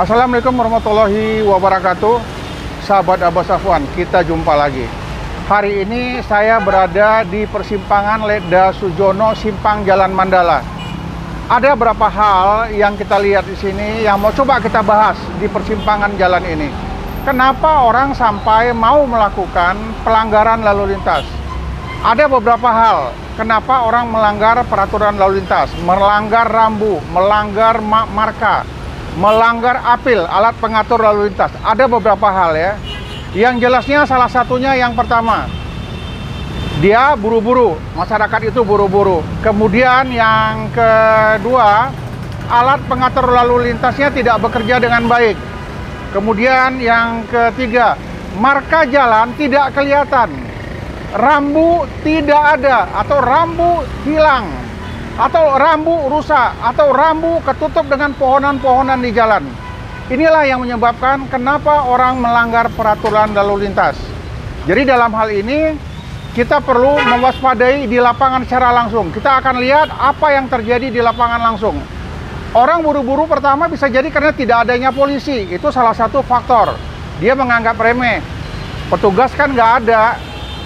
Assalamualaikum warahmatullahi wabarakatuh. Sahabat Abbas Afwan, kita jumpa lagi. Hari ini saya berada di persimpangan Ledda Sujono, Simpang Jalan Mandala. Ada beberapa hal yang kita lihat di sini yang mau coba kita bahas di persimpangan jalan ini. Kenapa orang sampai mau melakukan pelanggaran lalu lintas? Ada beberapa hal kenapa orang melanggar peraturan lalu lintas, melanggar rambu, melanggar marka, melanggar apil, alat pengatur lalu lintas. Ada beberapa hal ya. Yang jelasnya salah satunya yang pertama, dia buru-buru, masyarakat itu buru-buru. Kemudian yang kedua, alat pengatur lalu lintasnya tidak bekerja dengan baik. Kemudian yang ketiga, marka jalan tidak kelihatan. Rambu tidak ada atau rambu hilang, atau rambu rusak, atau rambu ketutup dengan pohonan-pohonan di jalan. Inilah yang menyebabkan kenapa orang melanggar peraturan lalu lintas. Jadi dalam hal ini kita perlu mewaspadai di lapangan secara langsung. Kita akan lihat apa yang terjadi di lapangan langsung. Orang buru-buru pertama bisa jadi karena tidak adanya polisi. Itu salah satu faktor. Dia menganggap remeh. Petugas kan nggak ada.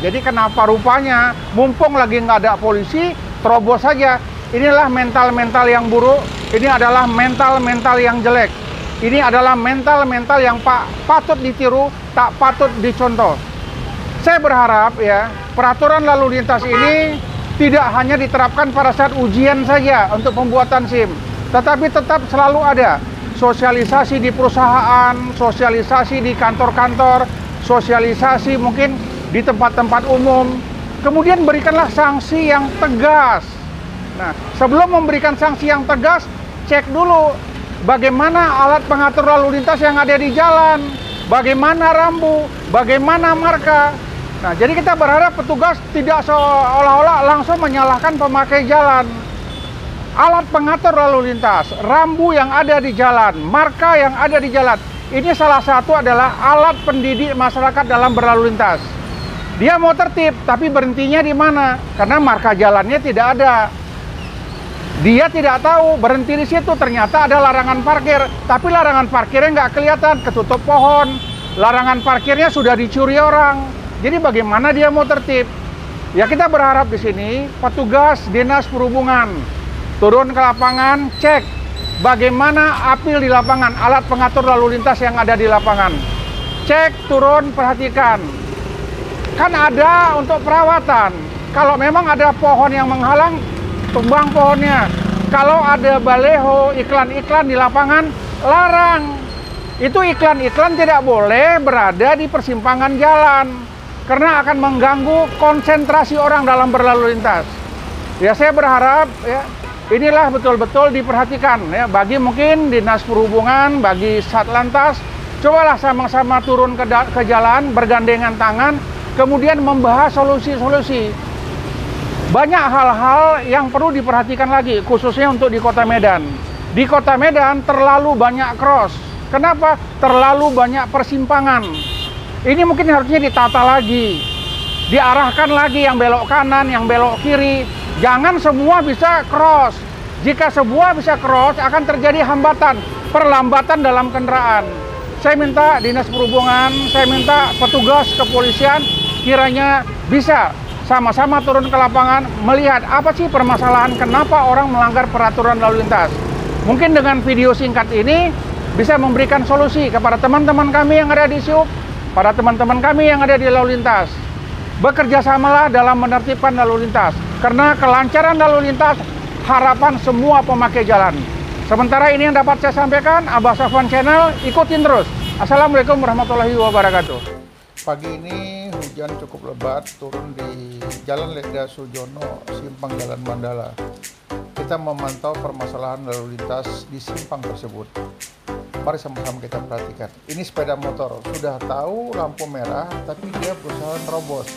Jadi kenapa rupanya mumpung lagi nggak ada polisi, terobos saja. Inilah mental-mental yang buruk. Ini adalah mental-mental yang jelek. Ini adalah mental-mental yang patut ditiru, tak patut dicontoh. Saya berharap ya, peraturan lalu lintas ini tidak hanya diterapkan pada saat ujian saja untuk pembuatan SIM, tetapi tetap selalu ada sosialisasi di perusahaan, sosialisasi di kantor-kantor, sosialisasi mungkin di tempat-tempat umum. Kemudian berikanlah sanksi yang tegas. Nah, sebelum memberikan sanksi yang tegas, cek dulu bagaimana alat pengatur lalu lintas yang ada di jalan, bagaimana rambu, bagaimana marka. Nah, jadi kita berharap petugas tidak seolah-olah langsung menyalahkan pemakai jalan. Alat pengatur lalu lintas, rambu yang ada di jalan, marka yang ada di jalan, ini salah satu adalah alat pendidik masyarakat dalam berlalu lintas. Dia mau tertib, tapi berhentinya di mana? Karena marka jalannya tidak ada. Dia tidak tahu berhenti di situ, ternyata ada larangan parkir, tapi larangan parkirnya nggak kelihatan, ketutup pohon. Larangan parkirnya sudah dicuri orang. Jadi bagaimana dia mau tertib? Ya kita berharap di sini petugas Dinas Perhubungan turun ke lapangan, cek bagaimana apil di lapangan, alat pengatur lalu lintas yang ada di lapangan. Cek, turun, perhatikan. Kan ada untuk perawatan. Kalau memang ada pohon yang menghalang, tumbang pohonnya. Kalau ada baleho, iklan-iklan di lapangan, larang. Itu iklan-iklan tidak boleh berada di persimpangan jalan, karena akan mengganggu konsentrasi orang dalam berlalu lintas. Ya saya berharap ya, inilah betul-betul diperhatikan ya, bagi mungkin Dinas Perhubungan, bagi Satlantas, cobalah sama-sama turun ke jalan, bergandengan tangan, kemudian membahas solusi-solusi. Banyak hal-hal yang perlu diperhatikan lagi, khususnya untuk di Kota Medan. Di Kota Medan terlalu banyak cross. Kenapa? Terlalu banyak persimpangan. Ini mungkin harusnya ditata lagi, diarahkan lagi yang belok kanan, yang belok kiri. Jangan semua bisa cross. Jika semua bisa cross, akan terjadi hambatan, perlambatan dalam kendaraan. Saya minta Dinas Perhubungan, saya minta petugas kepolisian kiranya bisa sama-sama turun ke lapangan, melihat apa sih permasalahan kenapa orang melanggar peraturan lalu lintas. Mungkin dengan video singkat ini bisa memberikan solusi kepada teman-teman kami yang ada di SIUP, pada teman-teman kami yang ada di lalu lintas. Bekerja samalah dalam menertibkan lalu lintas, karena kelancaran lalu lintas harapan semua pemakai jalan. Sementara ini yang dapat saya sampaikan, Abbas Afwan Channel, ikutin terus. Assalamualaikum warahmatullahi wabarakatuh. Pagi ini hujan cukup lebat turun di Jalan Ledda Sujono, Simpang Jalan Mandala. Kita memantau permasalahan lalu lintas di simpang tersebut. Mari sama-sama kita perhatikan. Ini sepeda motor, sudah tahu lampu merah, tapi dia berusaha nerobos.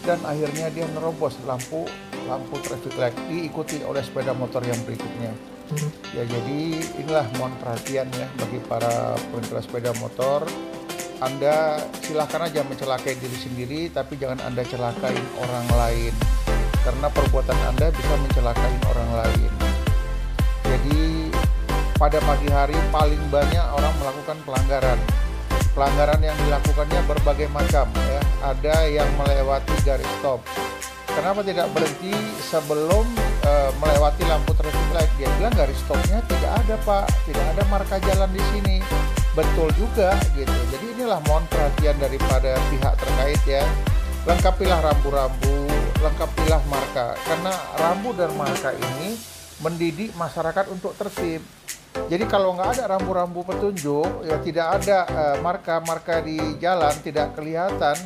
Dan akhirnya dia nerobos lampu traffic light, diikuti oleh sepeda motor yang berikutnya. Ya jadi inilah mohon perhatian ya bagi para pengendara sepeda motor. Anda silahkan aja mencelakai diri sendiri, tapi jangan Anda celakain orang lain, karena perbuatan Anda bisa mencelakai orang lain. Jadi pada pagi hari paling banyak orang melakukan pelanggaran. Pelanggaran yang dilakukannya berbagai macam ya. Ada yang melewati garis stop. Kenapa tidak berhenti sebelum melewati lampu traffic light? Dia bilang garis stopnya tidak ada, Pak, tidak ada marka jalan di sini. Betul juga gitu. Jadi inilah mohon perhatian daripada pihak terkait ya. Lengkapilah rambu-rambu, lengkapilah marka, karena rambu dan marka ini mendidik masyarakat untuk tertib. Jadi kalau nggak ada rambu-rambu petunjuk, ya tidak ada marka-marka di jalan, tidak kelihatan,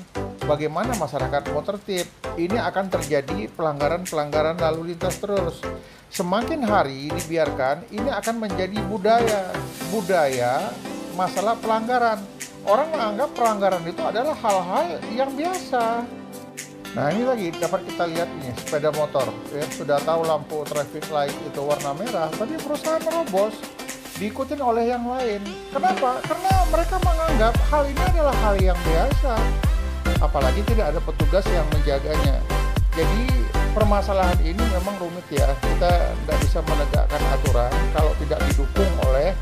bagaimana masyarakat mau tertib. Ini akan terjadi pelanggaran-pelanggaran lalu lintas terus. Semakin hari dibiarkan, ini akan menjadi budaya masalah pelanggaran. Orang menganggap pelanggaran itu adalah hal-hal yang biasa. Nah ini lagi dapat kita lihat ini sepeda motor ya, sudah tahu lampu traffic light itu warna merah, tapi berusaha merobos, diikutin oleh yang lain. Kenapa? Karena mereka menganggap hal ini adalah hal yang biasa, apalagi tidak ada petugas yang menjaganya. Jadi permasalahan ini memang rumit ya, kita tidak bisa menegakkan aturan kalau tidak didukung oleh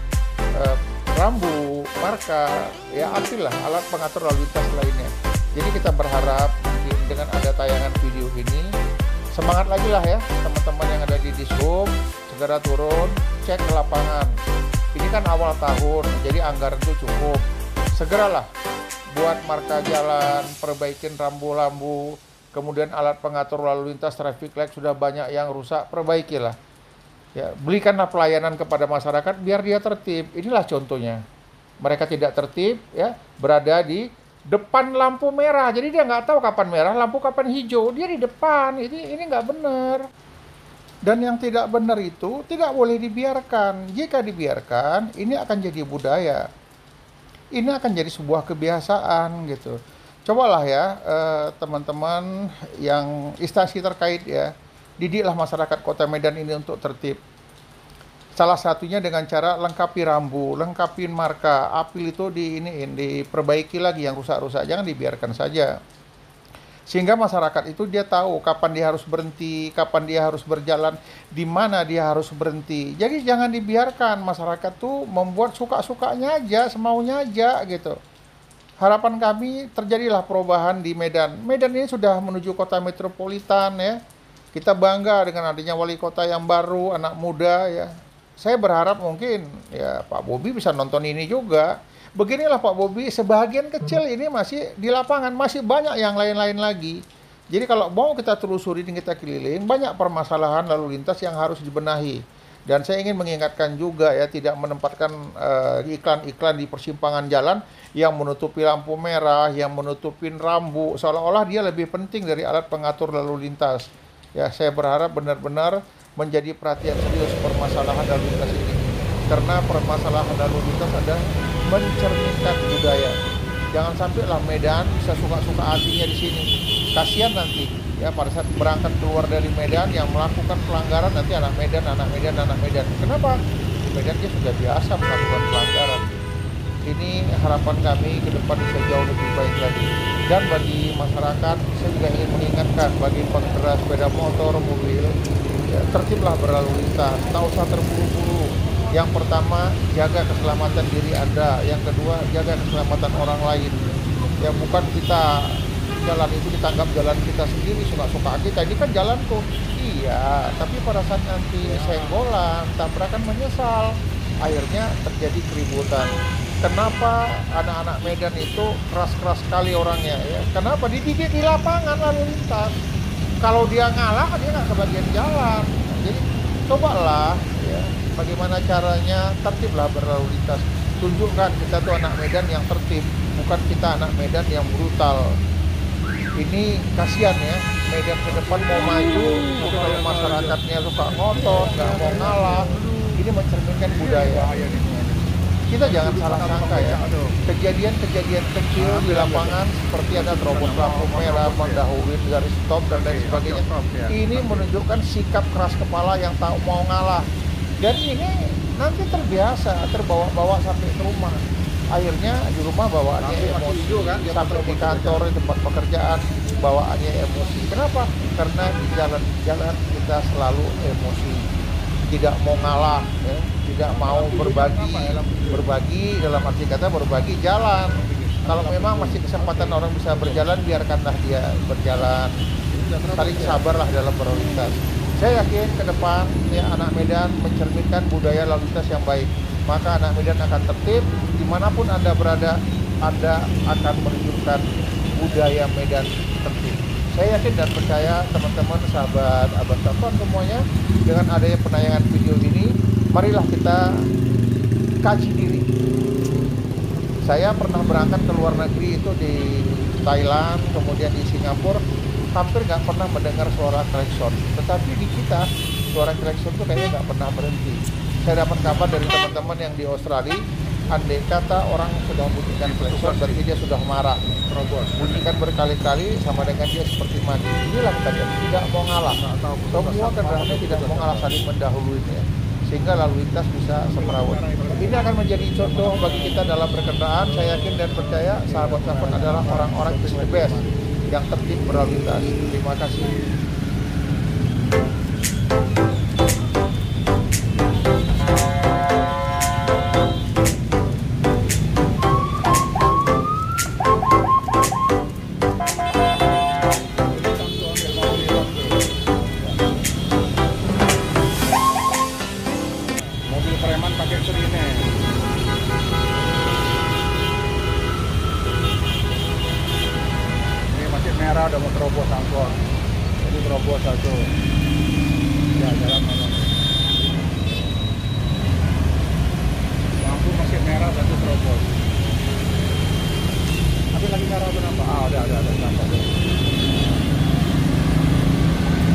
rambu, marka, ya artilah alat pengatur lalu lintas lainnya. Jadi kita berharap mungkin dengan ada tayangan video ini, semangat lagi lah ya teman-teman yang ada di Dishub, segera turun, cek ke lapangan. Ini kan awal tahun, jadi anggaran itu cukup. Segeralah buat marka jalan, perbaikin rambu-rambu, kemudian alat pengatur lalu lintas traffic light sudah banyak yang rusak, perbaikilah. Ya, berikanlah pelayanan kepada masyarakat biar dia tertib. Inilah contohnya. Mereka tidak tertib ya, berada di depan lampu merah, jadi dia nggak tahu kapan merah, lampu kapan hijau, dia di depan. Ini nggak benar. Dan yang tidak benar itu tidak boleh dibiarkan. Jika dibiarkan, ini akan jadi budaya. Ini akan jadi sebuah kebiasaan gitu. Cobalah ya teman-teman yang instansi terkait ya, didiklah masyarakat Kota Medan ini untuk tertib. Salah satunya dengan cara lengkapi rambu, lengkapi marka, apil itu diperbaiki lagi yang rusak-rusak, jangan dibiarkan saja. Sehingga masyarakat itu dia tahu kapan dia harus berhenti, kapan dia harus berjalan, di mana dia harus berhenti. Jadi jangan dibiarkan masyarakat tuh membuat suka-sukanya aja, semaunya aja gitu. Harapan kami terjadilah perubahan di Medan. Medan ini sudah menuju kota metropolitan ya. Kita bangga dengan adanya wali kota yang baru, anak muda ya. Saya berharap mungkin ya Pak Bobi bisa nonton ini juga. Beginilah Pak Bobi, sebagian kecil ini masih di lapangan, masih banyak yang lain-lain lagi. Jadi kalau mau kita telusuri dan kita keliling, banyak permasalahan lalu lintas yang harus dibenahi. Dan saya ingin mengingatkan juga ya, tidak menempatkan iklan-iklan di persimpangan jalan yang menutupi lampu merah, yang menutupin rambu, seolah-olah dia lebih penting dari alat pengatur lalu lintas. Ya, saya berharap benar-benar menjadi perhatian serius permasalahan lalu lintas ini. Karena permasalahan lalu lintas adalah mencerminkan budaya. Jangan sampailah Medan bisa suka-suka hatinya di sini. Kasihan nanti ya pada saat berangkat keluar dari Medan yang melakukan pelanggaran, nanti anak Medan. Kenapa? Di Medan dia sudah biasa melakukan pelanggaran. Ini harapan kami ke depan bisa jauh lebih baik lagi. Dan bagi masyarakat, saya juga ingin mengingatkan bagi pengendara sepeda motor, mobil, ya, tertiblah berlalu lintas, tak usah terburu-buru. Yang pertama, jaga keselamatan diri Anda. Yang kedua, jaga keselamatan orang lain. Ya, bukan kita jalan itu ditanggap jalan kita sendiri, suka-suka kita. Ini kan jalanku. Iya, tapi pada saat nanti senggolan, tabrakan, menyesal. Akhirnya terjadi keributan. Kenapa anak-anak Medan itu keras-keras sekali orangnya ya? Kenapa? Dididik di lapangan lalu lintas. Kalau dia ngalah, dia nggak kebagian jalan. Jadi cobalah ya, bagaimana caranya tertiblah berlalu lintas. Tunjukkan kita tuh anak Medan yang tertib, bukan kita anak Medan yang brutal. Ini kasihan ya, Medan ke depan mau maju, tapi kalau masyarakatnya suka ngotot, nggak mau ngalah, ini mencerminkan budaya. Kita jangan salah sangka ya, kejadian-kejadian kecil di lapangan seperti ada terobos lampu merah, mendahului garis stop dan lain sebagainya. Ini menunjukkan sikap keras kepala yang tak mau ngalah. Dan ini nanti terbiasa, terbawa-bawa sampai ke rumah. Akhirnya di rumah bawaannya emosi, sampai di kantor, di tempat pekerjaan bawaannya emosi. Kenapa? Karena di jalan-jalan kita selalu emosi. tidak mau ngalah, ya, tidak mau berbagi dalam arti kata berbagi jalan. Kalau memang masih kesempatan orang bisa berjalan, biarkanlah dia berjalan. Saling sabarlah dalam berlalu lintas. Saya yakin ke depan ya anak Medan mencerminkan budaya lalu lintas yang baik. Maka anak Medan akan tertib, dimanapun Anda berada, Anda akan menunjukkan budaya Medan tertib. Saya yakin dan percaya teman-teman sahabat Abas Safwan semuanya, dengan adanya penayangan video ini, marilah kita kaji diri. Saya pernah berangkat ke luar negeri itu di Thailand, kemudian di Singapura, hampir nggak pernah mendengar suara klakson. Tetapi di kita, suara klakson itu kayaknya nggak pernah berhenti. Saya dapat kabar dari teman-teman yang di Australia, andai kata orang sudah bunyikan klakson, berarti dia sudah marah. Bunyikan berkali-kali sama dengan dia seperti mati. Inilah kita tidak mau ngalah. Semua kendaraannya tidak mau ngalah, saling mendahuluinya, sehingga lalu lintas bisa semrawut. Ini akan menjadi contoh bagi kita dalam berkendaraan. Saya yakin dan percaya sahabat Safwan adalah orang-orang yang the best, yang tertib berlalu lintas. Terima kasih. Mobil preman pakai sirine. Ini masih merah, udah mau terobos angkot. Ini terobos satu. Ya, jalan mana? Lampu masih merah, satu terobos. Tapi lagi merah kenapa? Ada kenapa?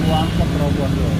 Angkot terobos tuh.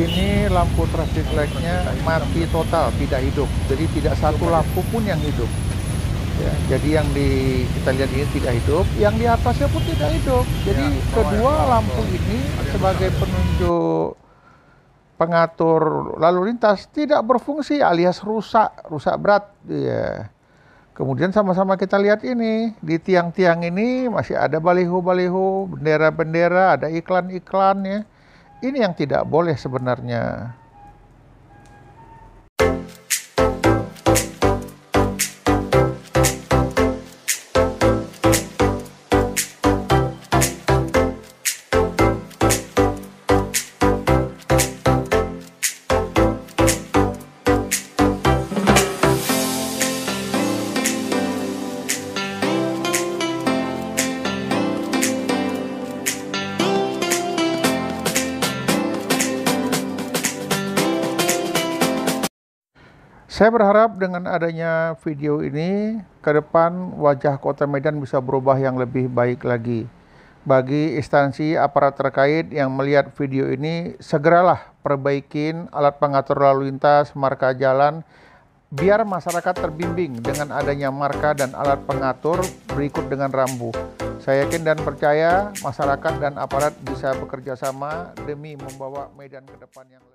Ini lampu traffic light-nya mati total, tidak hidup. Jadi tidak satu lampu pun yang hidup. Ya, jadi yang kita lihat ini tidak hidup, yang di atasnya pun tidak hidup. Jadi kedua lampu ini sebagai penunjuk pengatur lalu lintas tidak berfungsi, alias rusak berat. Ya. Kemudian sama-sama kita lihat ini, di tiang-tiang ini masih ada baliho-baliho, bendera-bendera, ada iklan-iklannya. Ini yang tidak boleh sebenarnya. Saya berharap dengan adanya video ini, ke depan wajah Kota Medan bisa berubah yang lebih baik lagi. Bagi instansi aparat terkait yang melihat video ini, segeralah perbaikin alat pengatur lalu lintas, marka jalan, biar masyarakat terbimbing dengan adanya marka dan alat pengatur berikut dengan rambu. Saya yakin dan percaya masyarakat dan aparat bisa bekerja sama demi membawa Medan ke depan yang